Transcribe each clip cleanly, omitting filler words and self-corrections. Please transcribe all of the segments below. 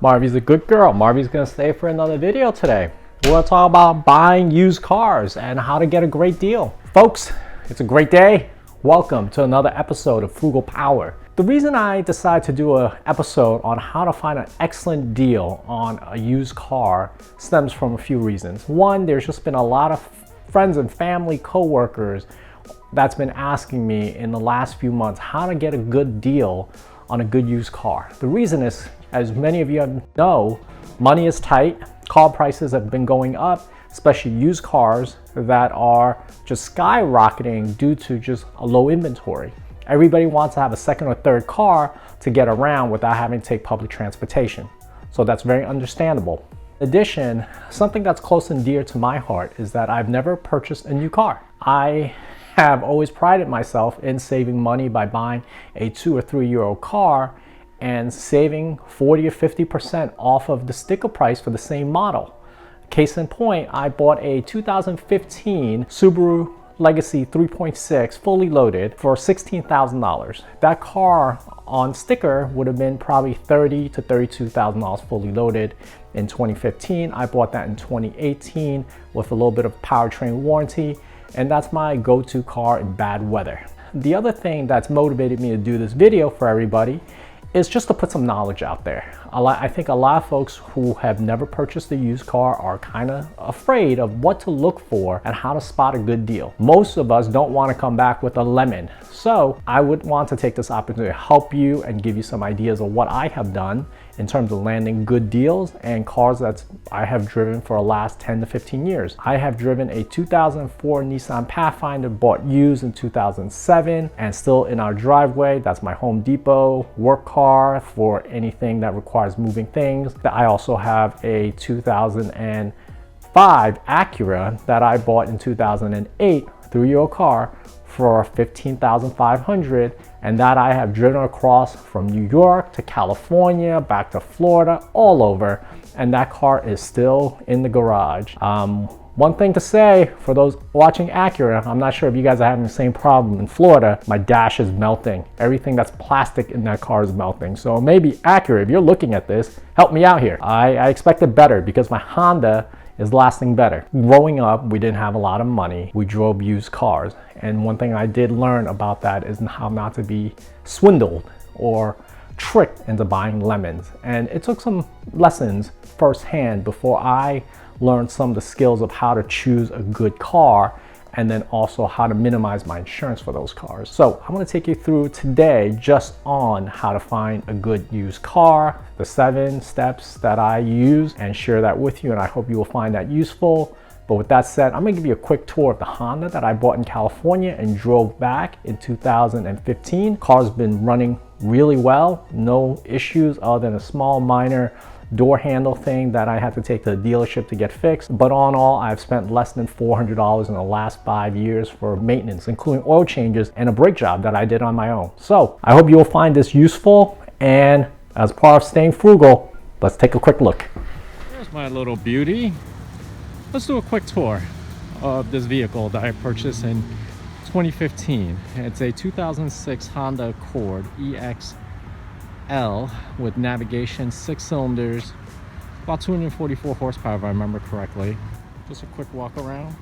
Marvy's a good girl. Marvy's gonna stay for another video today. We're gonna talk about buying used cars and how to get a great deal. Folks, it's a great day. Welcome to another episode of Frugal Power. The reason I decided to do an episode on how to find an excellent deal on a used car stems from a few reasons. One, there's just been a lot of friends and family, co-workers that's been asking me in the last few months how to get a good deal on a good used car. The reason is, as many of you know, money is tight. Car prices have been going up, especially used cars that are just skyrocketing due to just a low inventory. Everybody wants to have a second or third car to get around without having to take public transportation. So that's very understandable. In addition, something that's close and dear to my heart is that I've never purchased a new car. I have always prided myself in saving money by buying a 2 or 3 year old car and saving 40 or 50% off of the sticker price for the same model. Case in point, I bought a 2015 Subaru Legacy 3.6 fully loaded for $16,000. That car on sticker would have been probably $30,000 to $32,000 fully loaded in 2015. I bought that in 2018 with a little bit of powertrain warranty, and that's my go-to car in bad weather. The other thing that's motivated me to do this video for everybody is just to put some knowledge out there. I think a lot of folks who have never purchased a used car are kind of afraid of what to look for and how to spot a good deal. Most of us don't want to come back with a lemon. So I would want to take this opportunity to help you and give you some ideas of what I have done in terms of landing good deals and cars that I have driven for the last 10 to 15 years. I have driven a 2004 Nissan Pathfinder, bought used in 2007 and still in our driveway. That's my Home Depot work car for anything that requires moving things. I also have a 2005 Acura that I bought in 2008, 3-year-old car for $15,500, and that I have driven across from New York to California, back to Florida, all over, and that car is still in the garage. One thing to say for those watching Acura, I'm not sure if you guys are having the same problem in Florida, my dash is melting. Everything that's plastic in that car is melting. So maybe Acura, if you're looking at this, help me out here. I expected better because my Honda is lasting better. Growing up, we didn't have a lot of money. We drove used cars. And one thing I did learn about that is how not to be swindled or tricked into buying lemons. And it took some lessons firsthand before I learned some of the skills of how to choose a good car and then also how to minimize my insurance for those cars. So I'm gonna take you through today just on how to find a good used car, the 7 steps that I use, and share that with you, and I hope you will find that useful. But with that said, I'm gonna give you a quick tour of the Honda that I bought in California and drove back in 2015. Car's been running really well, no issues other than a small minor door handle thing that I had to take to the dealership to get fixed. But all in all, I've spent less than $400 in the last 5 years for maintenance, including oil changes and a brake job that I did on my own. So I hope you will find this useful, and as part of staying frugal, let's take a quick look. Here's my little beauty. Let's do a quick tour of this vehicle that I purchased in 2015. It's a 2006 Honda Accord EXL with navigation, 6 cylinders, about 244 horsepower if I remember correctly. Just a quick walk around.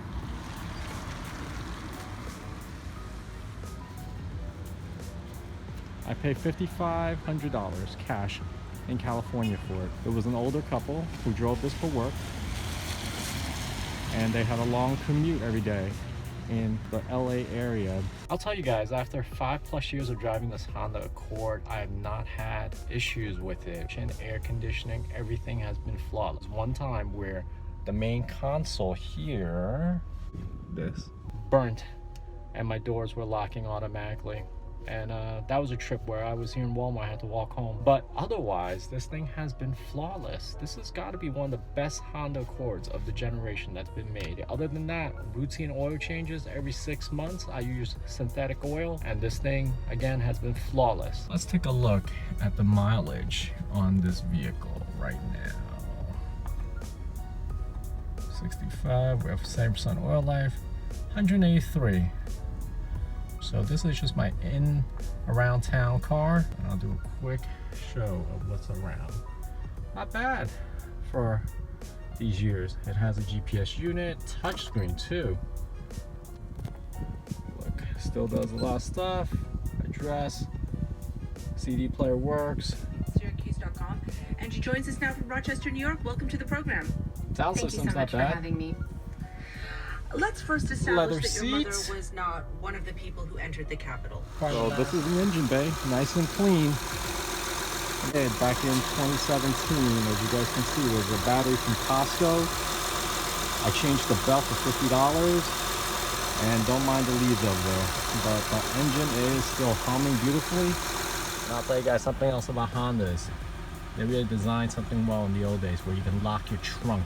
I paid $5,500 cash in California for it. It was an older couple who drove this for work, and they had a long commute every day in the LA area. I'll tell you guys, after 5+ years of driving this Honda Accord, I have not had issues with it. Air conditioning, everything has been flawless. One time where the main console here, this, burnt and my doors were locking automatically. And that was a trip where I was here in Walmart, I had to walk home. But otherwise, this thing has been flawless. This has got to be one of the best Honda Accords of the generation that's been made. Other than that, routine oil changes every 6 months. I use synthetic oil, and this thing, again, has been flawless. Let's take a look at the mileage on this vehicle right now. 65, we have 7% oil life, 183. So this is just my in around town car. I'll do a quick show of what's around. Not bad for these years. It has a GPS unit, touchscreen too. Look, still does a lot of stuff. Address, CD player works. Syracuse.com, and she joins us now from Rochester, New York. Welcome to the program. Sound Thank system's you so much not bad. for having me. Let's first establish Leather that your mother seats. was not one of the people who entered the Capitol. So this is the engine bay, nice and clean. And back in 2017, as you guys can see, there's a battery from Costco. I changed the belt for $50, and don't mind the leaves over there. But the engine is still humming beautifully. And I'll tell you guys something else about Hondas. They really designed something well in the old days where you can lock your trunk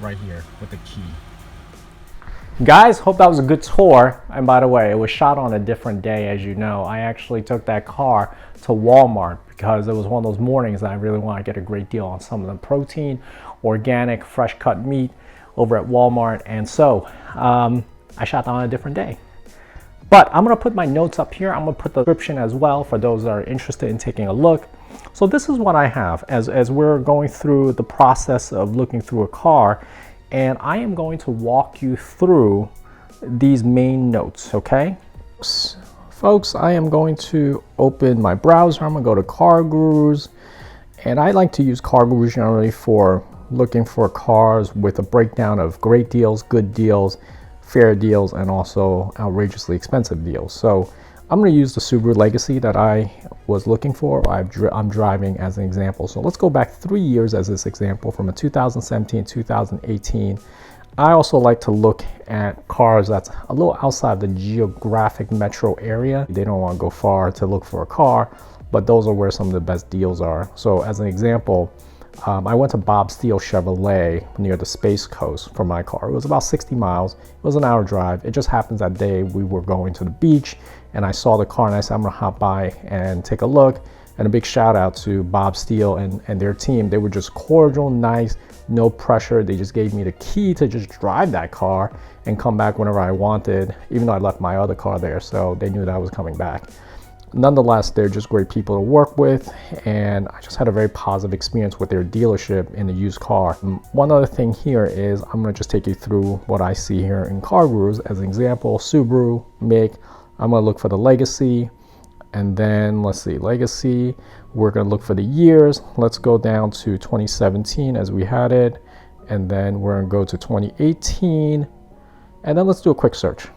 right here with a key. Guys, hope that was a good tour. And by the way, it was shot on a different day, as you know. I actually took that car to Walmart because it was one of those mornings that I really want to get a great deal on some of the protein, organic, fresh cut meat over at Walmart. And so I shot that on a different day. But I'm going to put my notes up here. I'm going to put the description as well for those that are interested in taking a look. So this is what I have as we're going through the process of looking through a car. And I am going to walk you through these main notes, okay? Folks, I am going to open my browser. I'm gonna go to Cargurus, and I like to use Cargurus generally for looking for cars with a breakdown of great deals, good deals, fair deals, and also outrageously expensive deals. So I'm going to use the Subaru Legacy that I was looking for. I'm driving as an example. So let's go back 3 years as this example from a 2017, 2018. I also like to look at cars that's a little outside the geographic metro area. They don't want to go far to look for a car, but those are where some of the best deals are. So as an example, I went to Bob Steele Chevrolet near the Space Coast for my car. It was about 60 miles. It was an hour drive. It just happens that day we were going to the beach and I saw the car and I said, I'm gonna hop by and take a look. And a big shout out to Bob Steele and their team. They were just cordial, nice, no pressure. They just gave me the key to just drive that car and come back whenever I wanted, even though I left my other car there. So they knew that I was coming back. Nonetheless, they're just great people to work with, and I just had a very positive experience with their dealership in the used car. One other thing here is I'm going to just take you through what I see here in Cargurus. As an example, Subaru, MIG, I'm going to look for the Legacy, and then let's see, Legacy, we're going to look for the years. Let's go down to 2017 as we had it, and then we're going to go to 2018, and then let's do a quick search.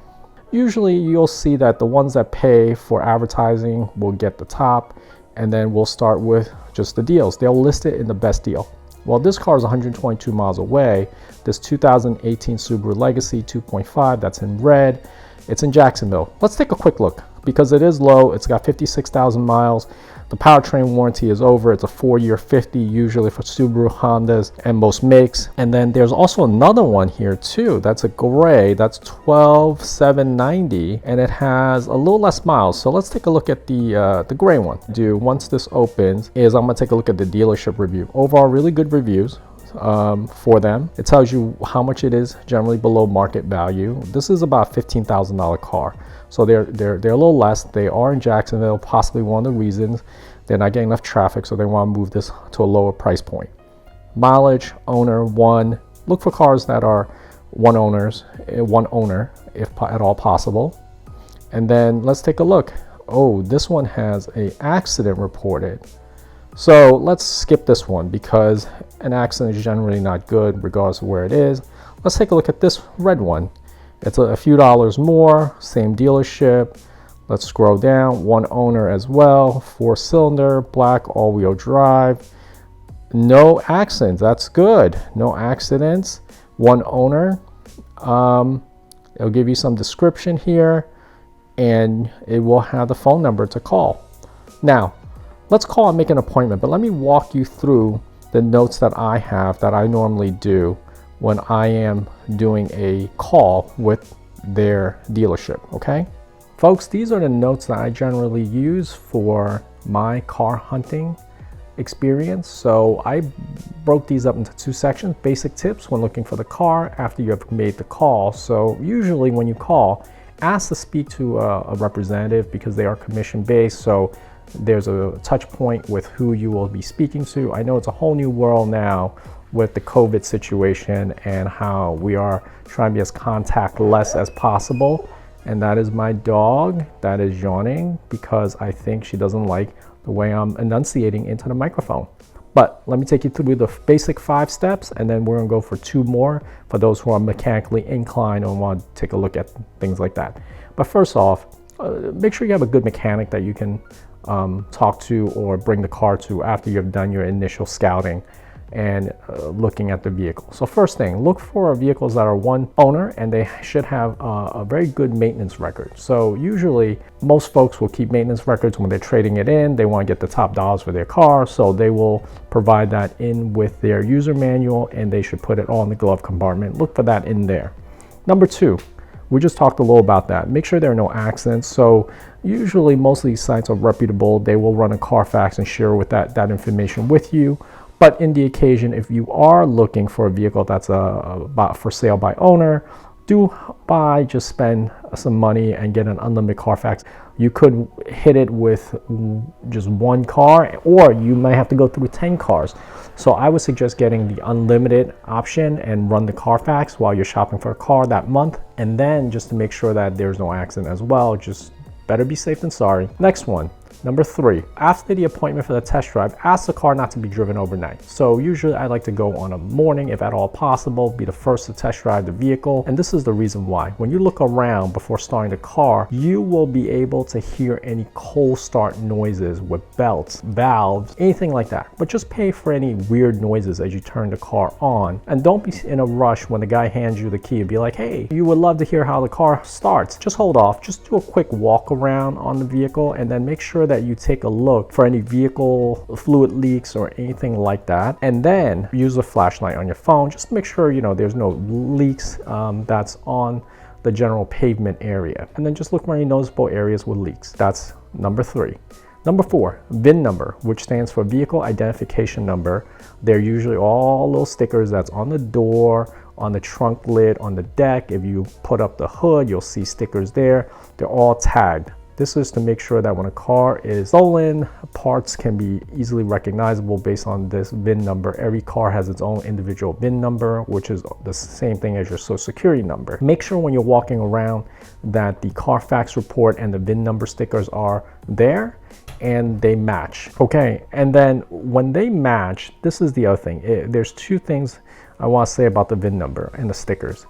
Usually you'll see that the ones that pay for advertising will get the top, and then we'll start with just the deals. They'll list it in the best deal. Well, this car is 122 miles away. This 2018 Subaru Legacy 2.5, that's in red. It's in Jacksonville. Let's take a quick look because it is low. It's got 56,000 miles. The powertrain warranty is over. It's a 4-year 50, usually for Subaru, Hondas, and most makes. And then there's also another one here too. That's a gray. That's 12,790, and it has a little less miles. So let's take a look at the gray one. Once this opens, is I'm gonna take a look at the dealership review. Overall, really good reviews for them. It tells you how much it is generally below market value. This is about $15,000 car. So they're a little less. They are in Jacksonville, possibly one of the reasons. They're not getting enough traffic, so they want to move this to a lower price point. Mileage, owner, 1. Look for cars that are one owner, if at all possible. And then let's take a look. Oh, this one has an accident reported. So let's skip this one because an accident is generally not good regardless of where it is. Let's take a look at this red one. It's a few dollars more, same dealership. Let's scroll down, 1 owner as well, 4-cylinder, black, all-wheel drive. No accidents, that's good. No accidents, 1 owner. It'll give you some description here and it will have the phone number to call. Now, let's call and make an appointment, but let me walk you through the notes that I have that I normally do when I am doing a call with their dealership, okay? Folks, these are the notes that I generally use for my car hunting experience. So I broke these up into 2 sections: basic tips when looking for the car after you have made the call. So usually when you call, ask to speak to a representative because they are commission based. So there's a touch point with who you will be speaking to. I know it's a whole new world now with the COVID situation and how we are trying to be as contactless as possible. And that is my dog that is yawning because I think she doesn't like the way I'm enunciating into the microphone. But let me take you through the basic 5 steps, and then we're gonna go for 2 more for those who are mechanically inclined and want to take a look at things like that. But first off, make sure you have a good mechanic that you can talk to or bring the car to after you've done your initial scouting and looking at the vehicle. So first thing, look for vehicles that are one owner and they should have a very good maintenance record. So usually most folks will keep maintenance records when they're trading it in. They want to get the top dollars for their car, so they will provide that in with their user manual and they should put it all in the glove compartment. Look for that in there. Number 2, we just talked a little about that. Make sure there are no accidents. So usually most of these sites are reputable. They will run a Carfax and share with that information with you. But in the occasion, if you are looking for a vehicle that's for sale by owner, just spend some money and get an unlimited Carfax. You could hit it with just one car, or you might have to go through 10 cars. So I would suggest getting the unlimited option and run the Carfax while you're shopping for a car that month. And then just to make sure that there's no accident as well, just better be safe than sorry. Next one. Number 3, after the appointment for the test drive, ask the car not to be driven overnight. So usually I like to go on a morning, if at all possible, be the first to test drive the vehicle. And this is the reason why. When you look around before starting the car, you will be able to hear any cold start noises with belts, valves, anything like that. But just pay for any weird noises as you turn the car on. And don't be in a rush when the guy hands you the key and be like, hey, you would love to hear how the car starts. Just hold off, just do a quick walk around on the vehicle and then make sure that you take a look for any vehicle fluid leaks or anything like that, and then use a flashlight on your phone just to make sure there's no leaks that's on the general pavement area, and then just look for any noticeable areas with leaks. That's number 3. Number 4, VIN number, which stands for vehicle identification number. They're usually all little stickers that's on the door, on the trunk lid, on the deck. If you put up the hood, you'll see stickers there. They're all tagged. This is to make sure that when a car is stolen, parts can be easily recognizable based on this VIN number. Every car has its own individual VIN number, which is the same thing as your social security number. Make sure when you're walking around that the Carfax report and the VIN number stickers are there and they match. Okay, and then when they match, this is the other thing. There's 2 things I want to say about the VIN number and the stickers.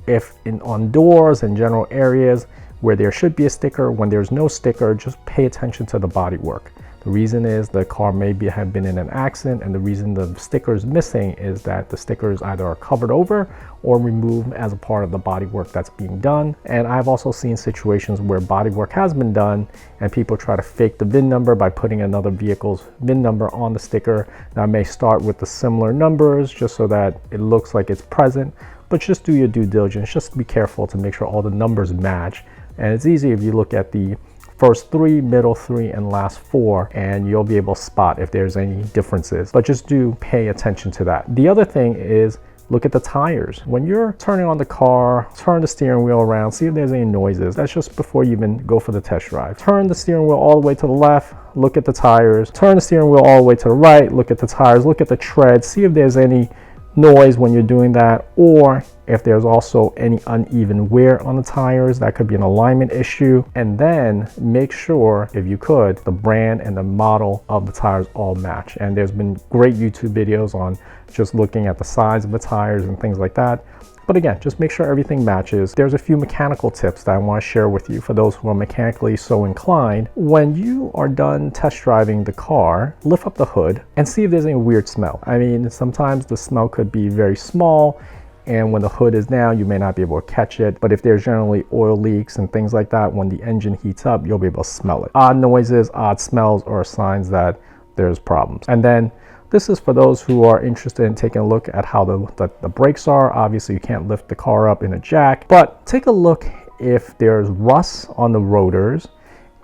If on doors and general areas where there should be a sticker, when there's no sticker, just pay attention to the bodywork. The reason is the car may have been in an accident, and the reason the sticker is missing is that the stickers either are covered over or removed as a part of the bodywork that's being done. And I've also seen situations where bodywork has been done and people try to fake the VIN number by putting another vehicle's VIN number on the sticker. Now, I may start with the similar numbers just so that it looks like it's present, but just do your due diligence. Just be careful to make sure all the numbers match. And it's easy if you look at the first 3, middle 3, and last 4, and you'll be able to spot if there's any differences. But just do pay attention to that. The other thing is look at the tires. When you're turning on the car, turn the steering wheel around, see if there's any noises. That's just before you even go for the test drive. Turn the steering wheel all the way to the left, look at the tires. Turn the steering wheel all the way to the right, look at the tires, look at the tread, see if there's any noise when you're doing that, or if there's also any uneven wear on the tires. That could be an alignment issue. And then make sure, if you could, the brand and the model of the tires all match. And there's been great YouTube videos on just looking at the size of the tires and things like that. But again, just make sure everything matches. There's a few mechanical tips that I want to share with you for those who are mechanically so inclined. When you are done test driving the car, lift up the hood and see if there's any weird smell. I mean, sometimes the smell could be very small, and when the hood is down, you may not be able to catch it. But if there's generally oil leaks and things like that, when the engine heats up, you'll be able to smell it. Odd noises, odd smells are signs that there's problems. And then this is for those who are interested in taking a look at how the brakes are. Obviously, you can't lift the car up in a jack, but take a look if there's rust on the rotors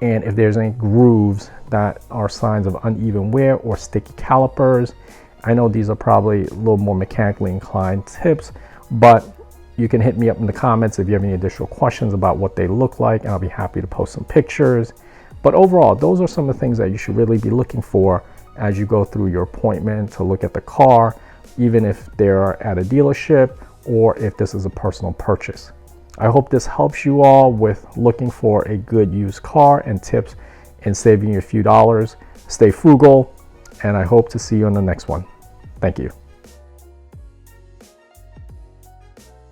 and if there's any grooves that are signs of uneven wear or sticky calipers. I know these are probably a little more mechanically inclined tips, but You can hit me up in the comments if you have any additional questions about what they look like, and I'll be happy to post some pictures. But overall, those are some of the things that you should really be looking for as you go through your appointment to look at the car, even if they're at a dealership or if this is a personal purchase. I hope this helps you all with looking for a good used car and tips in saving you a few dollars. Stay frugal, and I hope to see you on the next one. Thank you.